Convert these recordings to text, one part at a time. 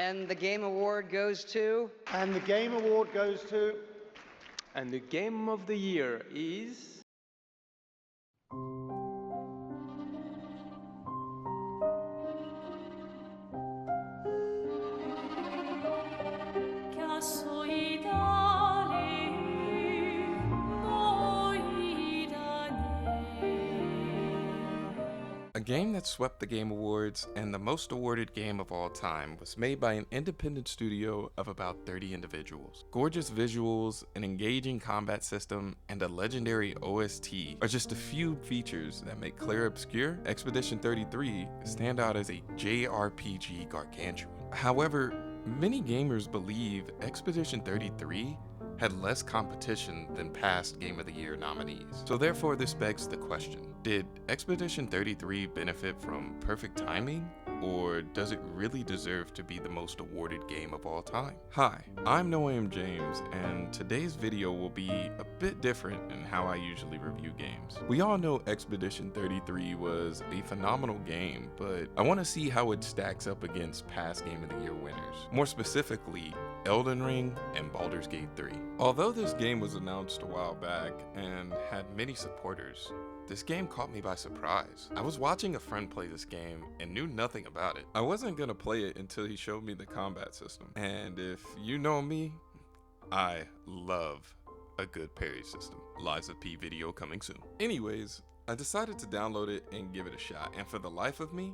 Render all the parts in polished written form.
And the Game Award goes to... And the Game Award goes to... And the game of the year is... A game that swept the Game Awards and the most awarded game of all time was made by an independent studio of about 30 individuals. Gorgeous visuals, an engaging combat system, and a legendary OST are just a few features that make Clair Obscur Expedition 33 stand out as a JRPG gargantuan. However, many gamers believe Expedition 33 had less competition than past Game of the Year nominees. So therefore this begs the question, did Expedition 33 benefit from perfect timing, or does it really deserve to be the most awarded game of all time? Hi, I'm Noam James, and today's video will be a bit different in how I usually review games. We all know Expedition 33 was a phenomenal game, but I want to see how it stacks up against past Game of the Year winners. More specifically, Elden Ring and Baldur's Gate 3. Although this game was announced a while back and had many supporters, this game caught me by surprise. I was watching a friend play this game and knew nothing about it. I wasn't gonna play it until he showed me the combat system. And if you know me, I love a good parry system. Liza P video coming soon. Anyways, I decided to download it and give it a shot, and for the life of me,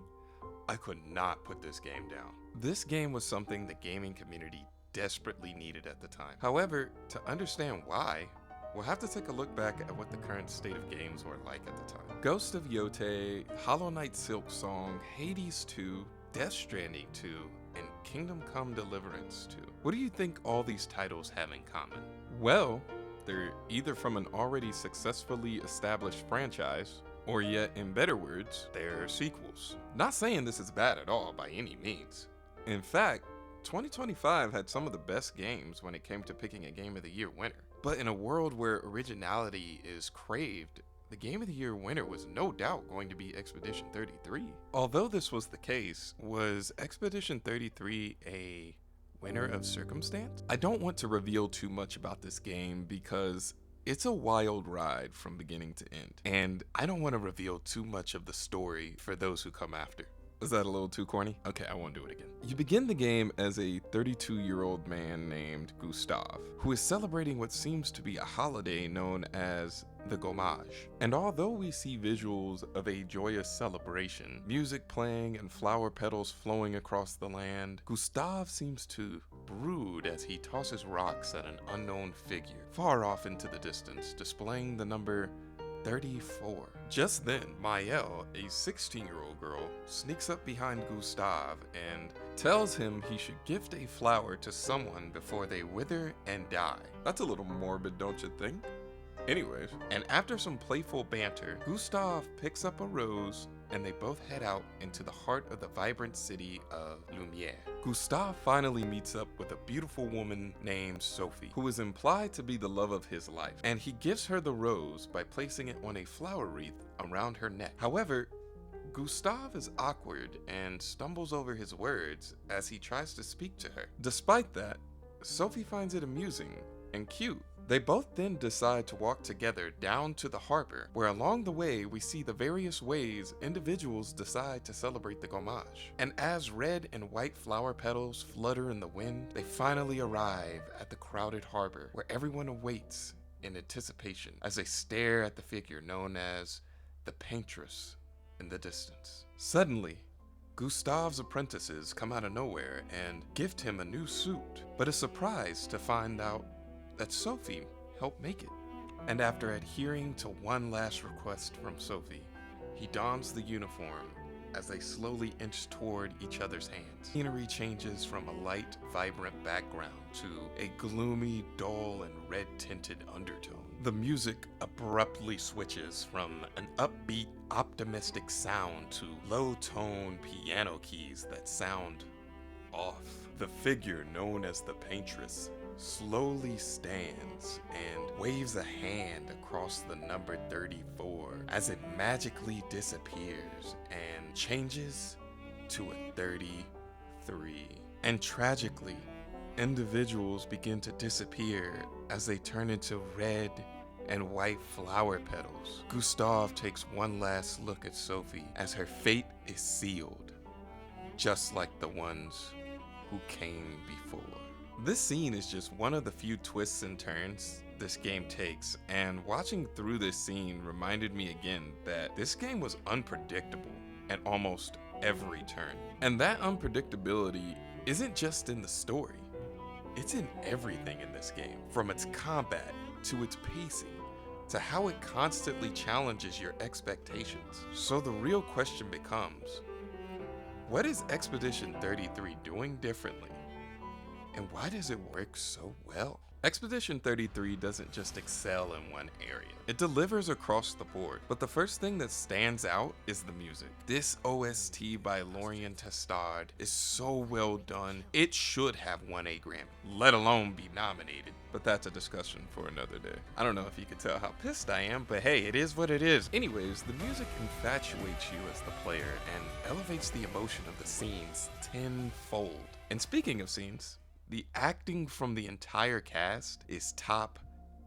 I could not put this game down. This game was something the gaming community desperately needed at the time. However, to understand why, we'll have to take a look back at what the current state of games were like at the time. Ghost of Yotei, Hollow Knight Silk Song, Hades 2, Death Stranding 2, and Kingdom Come Deliverance 2. What do you think all these titles have in common? Well, they're either from an already successfully established franchise, or yet, in better words, they're sequels. Not saying this is bad at all by any means. In fact, 2025 had some of the best games when it came to picking a Game of the Year winner. But in a world where originality is craved, the Game of the Year winner was no doubt going to be Expedition 33. Although this was the case, was Expedition 33 a winner of circumstance? I don't want to reveal too much about this game because it's a wild ride from beginning to end, and I don't want to reveal too much of the story for those who come after. Is that a little too corny? Okay, I won't do it again. You begin the game as a 32-year-old man named Gustav, who is celebrating what seems to be a holiday known as the Gommage. And although we see visuals of a joyous celebration, music playing and flower petals flowing across the land, Gustav seems to brood as he tosses rocks at an unknown figure far off into the distance, displaying the number 34. Just then, Maëlle, a 16-year-old girl, sneaks up behind Gustav and tells him he should gift a flower to someone before they wither and die. That's a little morbid, don't you think? Anyways, and after some playful banter, Gustav picks up a rose and they both head out into the heart of the vibrant city of Lumiere. Gustav finally meets up with a beautiful woman named Sophie, who is implied to be the love of his life, and he gives her the rose by placing it on a flower wreath around her neck. However, Gustav is awkward and stumbles over his words as he tries to speak to her. Despite that, Sophie finds it amusing and cute. They both then decide to walk together down to the harbor, where along the way we see the various ways individuals decide to celebrate the Gommage. And as red and white flower petals flutter in the wind, they finally arrive at the crowded harbor, where everyone awaits in anticipation as they stare at the figure known as the Paintress in the distance. Suddenly, Gustav's apprentices come out of nowhere and gift him a new suit, but is surprised to find out that Sophie helped make it. And after adhering to one last request from Sophie, he dons the uniform as they slowly inch toward each other's hands. Scenery changes from a light, vibrant background to a gloomy, dull, and red-tinted undertone. The music abruptly switches from an upbeat, optimistic sound to low-tone piano keys that sound off. The figure known as the Paintress slowly stands and waves a hand across the number 34 as it magically disappears and changes to a 33. And tragically, individuals begin to disappear as they turn into red and white flower petals. Gustav takes one last look at Sophie as her fate is sealed, just like the ones who came before. This scene is just one of the few twists and turns this game takes, and watching through this scene reminded me again that this game was unpredictable at almost every turn. And that unpredictability isn't just in the story, it's in everything in this game, from its combat to its pacing to how it constantly challenges your expectations. So the real question becomes, what is Expedition 33 doing differently? And why does it work so well? Expedition 33 doesn't just excel in one area. It delivers across the board. But the first thing that stands out is the music. This OST by Lorien Testard is so well done, it should have won a Grammy, let alone be nominated. But that's a discussion for another day. I don't know if you can tell how pissed I am, but hey, it is what it is. Anyways, the music infatuates you as the player and elevates the emotion of the scenes tenfold. And speaking of scenes, the acting from the entire cast is top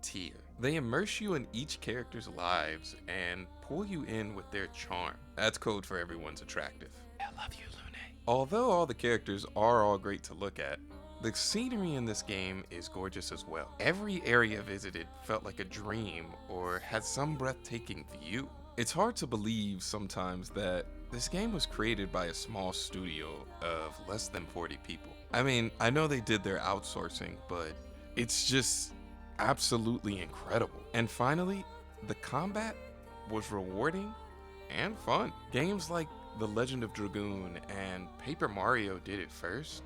tier. They immerse you in each character's lives and pull you in with their charm. That's code for everyone's attractive. I love you, Lune. Although all the characters are all great to look at, the scenery in this game is gorgeous as well. Every area visited felt like a dream or had some breathtaking view. It's hard to believe sometimes that this game was created by a small studio of less than 40 people. I mean, I know they did their outsourcing, but it's just absolutely incredible. And finally, the combat was rewarding and fun. Games like The Legend of Dragoon and Paper Mario did it first,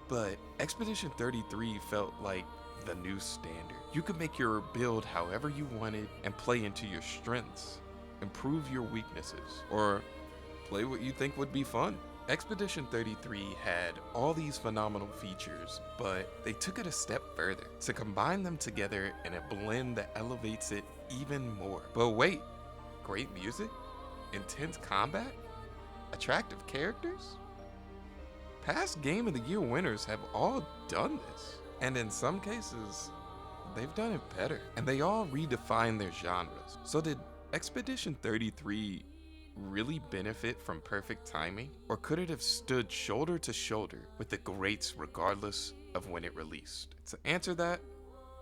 but Expedition 33 felt like the new standard. You could make your build however you wanted and play into your strengths, improve your weaknesses, or play what you think would be fun. Expedition 33 had all these phenomenal features, but they took it a step further to combine them together in a blend that elevates it even more. But wait, great music, intense combat, attractive characters? Past Game of the Year winners have all done this, and in some cases, they've done it better, and they all redefine their genres. So did Expedition 33 really benefit from perfect timing? Or could it have stood shoulder to shoulder with the greats regardless of when it released? To answer that,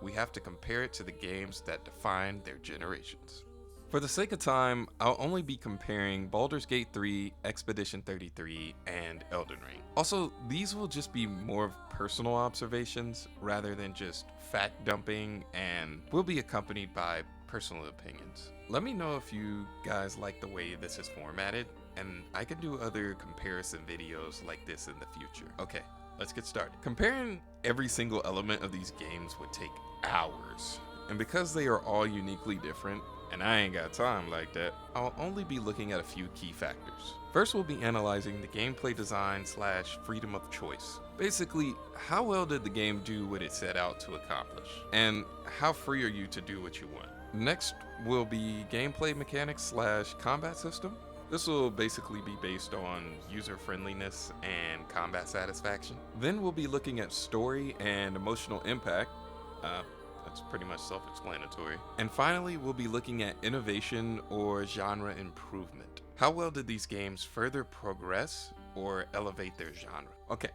we have to compare it to the games that defined their generations. For the sake of time, I'll only be comparing Baldur's Gate 3, Expedition 33, and Elden Ring. Also, these will just be more of personal observations rather than just fact dumping, and will be accompanied by personal opinions. Let me know if you guys like the way this is formatted, and I can do other comparison videos like this in the future. Okay, let's get started. Comparing every single element of these games would take hours, and because they are all uniquely different, and I ain't got time like that, I'll only be looking at a few key factors. First, we'll be analyzing the gameplay design / freedom of choice. Basically, how well did the game do what it set out to accomplish? And how free are you to do what you want? Next will be gameplay mechanics / combat system. This will basically be based on user friendliness and combat satisfaction. Then we'll be looking at story and emotional impact. That's pretty much self-explanatory. And finally, we'll be looking at innovation or genre improvement. How well did these games further progress or elevate their genre? Okay,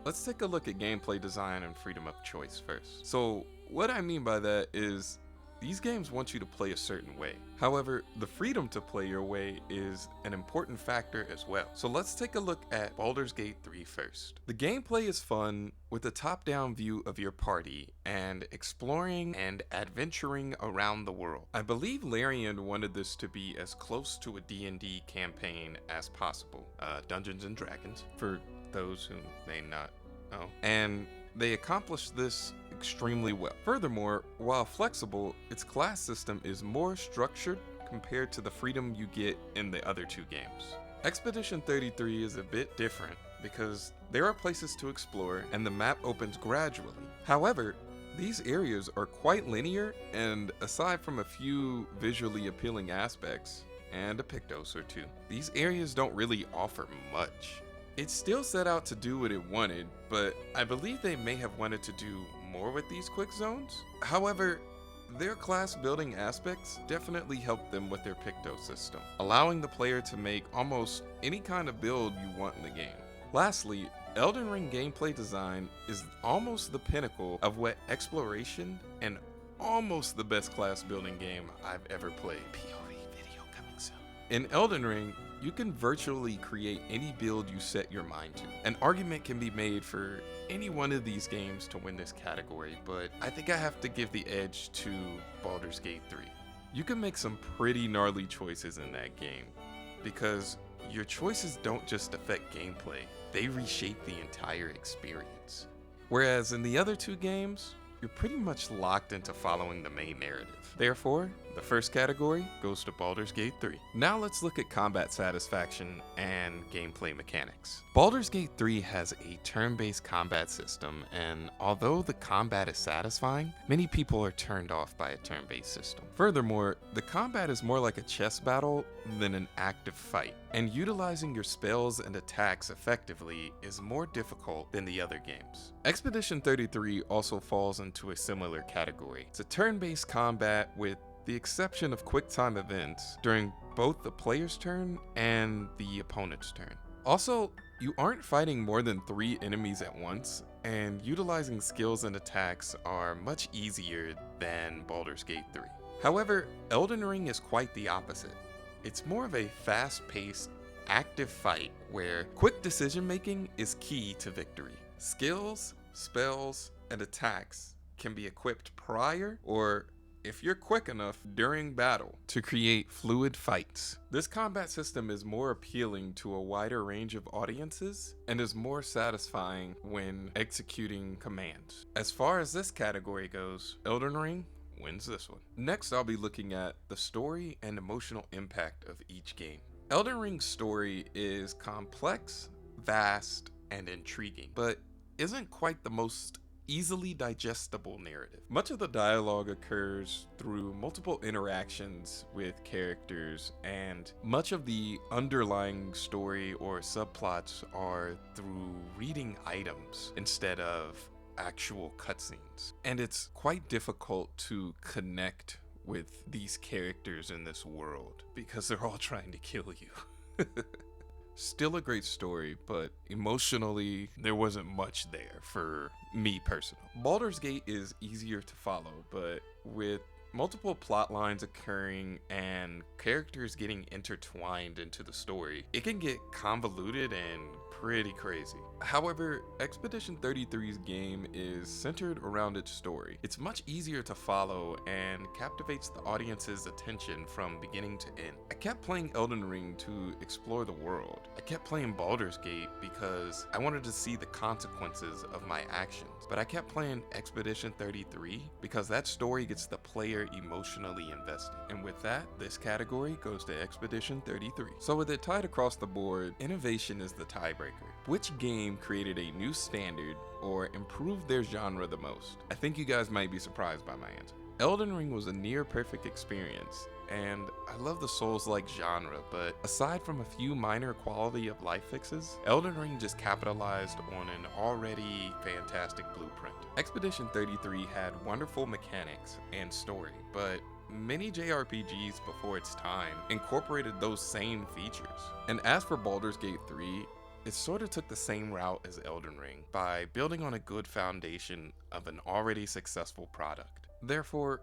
let's take a look at gameplay design and freedom of choice first. So what I mean by that is these games want you to play a certain way. However, the freedom to play your way is an important factor as well. So let's take a look at Baldur's Gate 3 first. The gameplay is fun with a top-down view of your party and exploring and adventuring around the world. I believe Larian wanted this to be as close to a D&D campaign as possible. Dungeons and Dragons, for those who may not know. And they accomplished this extremely well. Furthermore, while flexible, its class system is more structured compared to the freedom you get in the other two games. Expedition 33 is a bit different because there are places to explore and the map opens gradually. However, these areas are quite linear, and aside from a few visually appealing aspects and a Pictos or two, these areas don't really offer much. It still set out to do what it wanted, but I believe they may have wanted to do more with these quick zones. However, their class building aspects definitely helped them with their Picto system, allowing the player to make almost any kind of build you want in the game. Lastly, Elden Ring gameplay design is almost the pinnacle of what exploration and almost the best class building game I've ever played. POV video coming soon. In Elden Ring, you can virtually create any build you set your mind to. An argument can be made for any one of these games to win this category, but I think I have to give the edge to Baldur's Gate 3. You can make some pretty gnarly choices in that game, because your choices don't just affect gameplay, they reshape the entire experience. Whereas in the other two games, you're pretty much locked into following the main narrative. Therefore, the first category goes to Baldur's Gate 3. Now let's look at combat satisfaction and gameplay mechanics. Baldur's Gate 3 has a turn-based combat system, and although the combat is satisfying, many people are turned off by a turn-based system. Furthermore, the combat is more like a chess battle than an active fight, and utilizing your spells and attacks effectively is more difficult than the other games. Expedition 33 also falls into a similar category. It's a turn-based combat with the exception of quick time events during both the player's turn and the opponent's turn. Also, you aren't fighting more than 3 enemies at once, and utilizing skills and attacks are much easier than Baldur's Gate 3. However, Elden Ring is quite the opposite. It's more of a fast-paced, active fight where quick decision-making is key to victory. Skills, spells, and attacks can be equipped prior or, if you're quick enough, during battle to create fluid fights. This combat system is more appealing to a wider range of audiences and is more satisfying when executing commands. As far as this category goes, Elden Ring wins this one. Next, I'll be looking at the story and emotional impact of each game. Elden Ring's story is complex, vast, and intriguing, but isn't quite the most easily digestible narrative. Much of the dialogue occurs through multiple interactions with characters, and much of the underlying story or subplots are through reading items instead of actual cutscenes. And it's quite difficult to connect with these characters in this world because they're all trying to kill you. Still a great story, but emotionally, there wasn't much there for me personally. Baldur's Gate is easier to follow, but with multiple plot lines occurring and characters getting intertwined into the story, it can get convoluted and pretty crazy. However, Expedition 33's game is centered around its story. It's much easier to follow and captivates the audience's attention from beginning to end. I kept playing Elden Ring to explore the world. I kept playing Baldur's Gate because I wanted to see the consequences of my actions. But I kept playing Expedition 33 because that story gets the player emotionally invested. And with that, this category goes to Expedition 33. So with it tied across the board, innovation is the tiebreaker. Which game created a new standard or improved their genre the most? I think you guys might be surprised by my answer. Elden Ring was a near perfect experience, and I love the Souls-like genre, but aside from a few minor quality of life fixes, Elden Ring just capitalized on an already fantastic blueprint. Expedition 33 had wonderful mechanics and story, but many JRPGs before its time incorporated those same features. And as for Baldur's Gate 3, it sort of took the same route as Elden Ring by building on a good foundation of an already successful product. Therefore,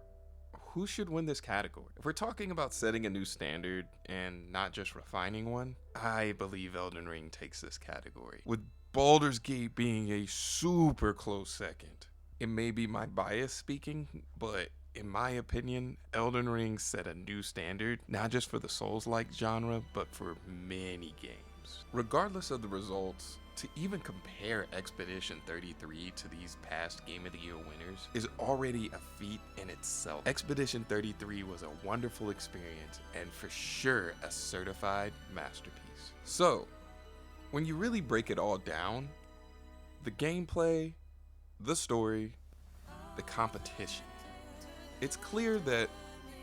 who should win this category? If we're talking about setting a new standard and not just refining one, I believe Elden Ring takes this category, with Baldur's Gate being a super close second. It may be my bias speaking, but in my opinion, Elden Ring set a new standard, not just for the Souls-like genre, but for many games. Regardless of the results, to even compare Expedition 33 to these past Game of the Year winners is already a feat in itself. Expedition 33 was a wonderful experience and for sure a certified masterpiece. So, when you really break it all down, the gameplay, the story, the competition, it's clear that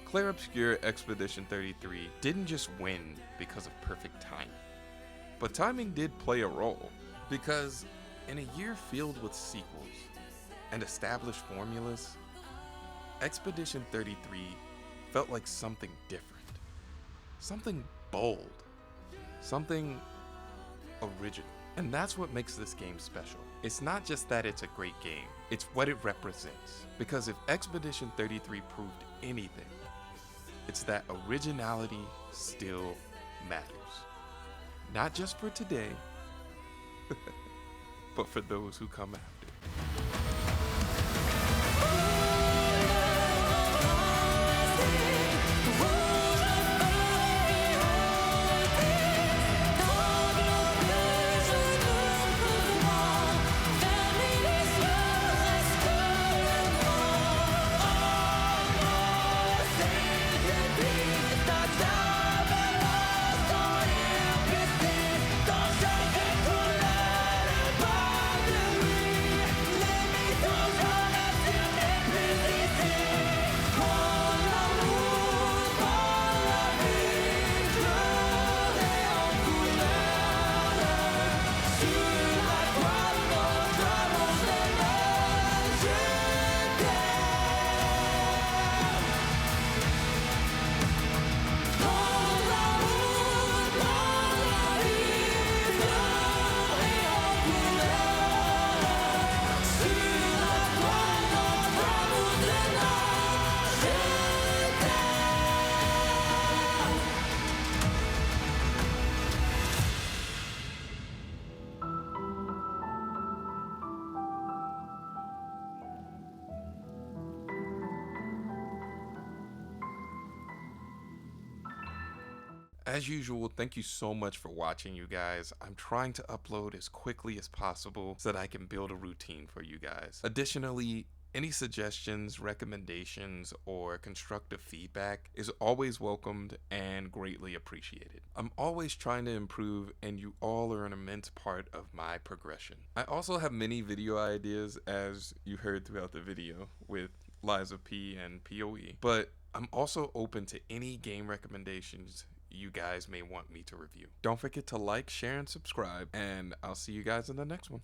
Clair Obscur Expedition 33 didn't just win because of perfect timing. But timing did play a role, because in a year filled with sequels and established formulas, Expedition 33 felt like something different, something bold, something original. And that's what makes this game special. It's not just that it's a great game, it's what it represents. Because if Expedition 33 proved anything, it's that originality still matters. Not just for today, but for those who come after. As usual, thank you so much for watching, you guys. I'm trying to upload as quickly as possible so that I can build a routine for you guys. Additionally, any suggestions, recommendations, or constructive feedback is always welcomed and greatly appreciated. I'm always trying to improve, and you all are an immense part of my progression. I also have many video ideas, as you heard throughout the video with Liza P and PoE, but I'm also open to any game recommendations you guys may want me to review. Don't forget to like, share, and subscribe, and I'll see you guys in the next one.